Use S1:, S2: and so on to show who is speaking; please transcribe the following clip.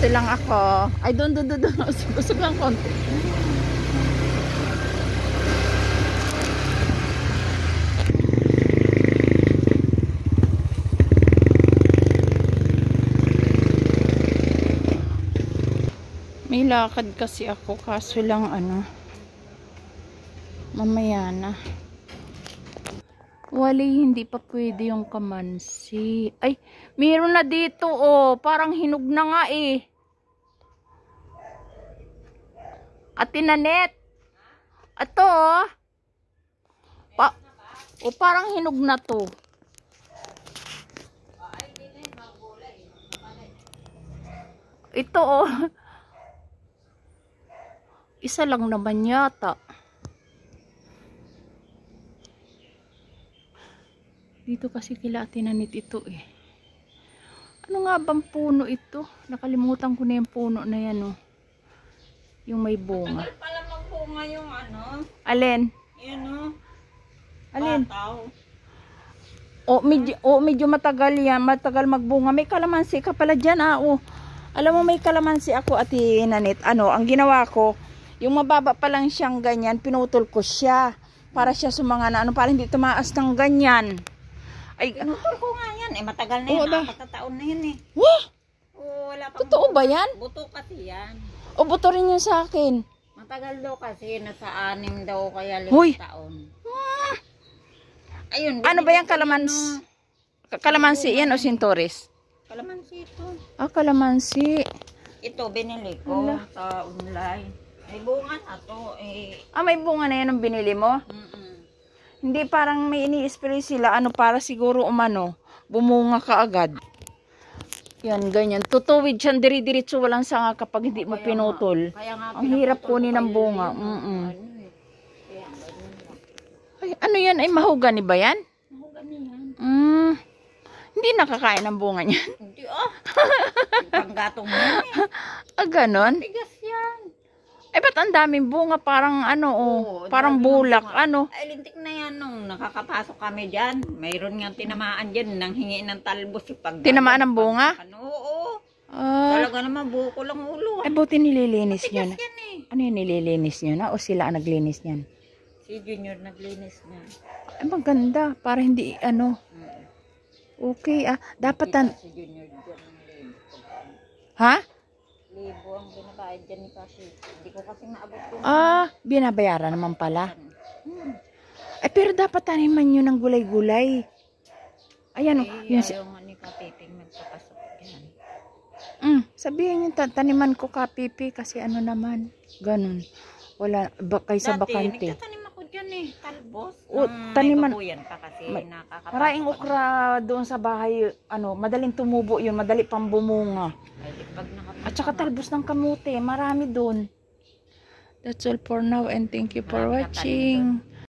S1: Dito lang ako. Ay, doon. Usog lang konti. May lakad kasi ako, kaso lang mamaya na. Wali, hindi pa pwede yung kamansi. Ay, meron na dito, oh. Parang hinog na nga, eh. Ate Nanet. Ito, oh. Parang hinog na to. Ito, oh. Isa lang naman yata. Dito kasi kila Ate Nanet ito, eh. Ano nga bang puno ito? Nakalimutan ko na yung puno na yan, oh. Yung may bunga.
S2: Matagal pala magbunga yung
S1: Alin?
S2: Yan, oh.
S1: Alin?
S2: Bataw.
S1: Medyo matagal yan. Matagal magbunga. May kalamansi ka pala dyan, ah. Oh. Alam mo, may kalamansi ako, Ate Nanet. Ang ginawa ko, yung mababa pa lang siyang ganyan, pinutol ko siya. Para siya sumanga na, para hindi tumaas ng ganyan. Ay,
S2: Pinutol ko nga yan. Matagal na yan. Nakakataon na yan, eh.
S1: Wah!
S2: Wala pang
S1: Totoo ba yan?
S2: buto kasi yan.
S1: O, buto rin yan sa akin.
S2: Matagal daw kasi. Nasa 6 daw kaya 5
S1: Huy!
S2: taon. Ayun.
S1: Ano ba yan, kalamansi? Kalamansi yan o sintoris?
S2: Kalamansi ito.
S1: Kalamansi.
S2: Ito, binili ko sa online. May bunga na to, eh.
S1: May bunga na yan ang binili mo? Hindi, parang may ini-spray sila, para siguro bumunga ka agad. Yan, ganyan. Tutuwid siyang diri-diritso, walang sanga kapag hindi mo pinutol. Ang hirap kunin ng bunga. Ay, ano yan? Ay, mahogany ba yan?
S2: Mahogany yan.
S1: Hindi nakakain ng bunga niyan.
S2: Hindi, panggatong mo yan, eh.
S1: Ganon?
S2: Tigas yan.
S1: Ay, ba't ang daming bunga? Parang parang bulak,
S2: Ay, lintik na yan nung nakakapasok kami dyan. Mayroon nga tinamaan dyan, nang hingi ng talbos.
S1: Tinamaan ng bunga?
S2: Oo. Talaga naman, buko lang ulo.
S1: Ay, buti nililinis nyo na.
S2: Yan, eh.
S1: Ano yung nililinis nyo na? O sila ang naglinis nyan?
S2: Si Junior naglinis niya.
S1: Ay, maganda. Para hindi, Okay, dapat
S2: Si Junior dyan ang libo.
S1: Ha?
S2: Libo ang binabayad dyan ni Kasi. Hindi ko kasi naabot yun.
S1: Binabayaran naman pala. Ay, pero dapat taniman nyo ng gulay-gulay. Ayan,
S2: Ayaw nga ni Kapiping magpapasok yan.
S1: Sabihin nyo, taniman ko kapipi kasi naman. Ganun. Wala, kaysa bakante.
S2: Dati, nagtatanim ako dyan, eh. Talbos.
S1: Taniman.
S2: May babuyan pa kasi. Nakakapasok.
S1: Maraming okra doon sa bahay, madaling tumubo yun, madali pang bumunga. At saka talbos ng kamote, marami doon. That's all for now and thank you for watching.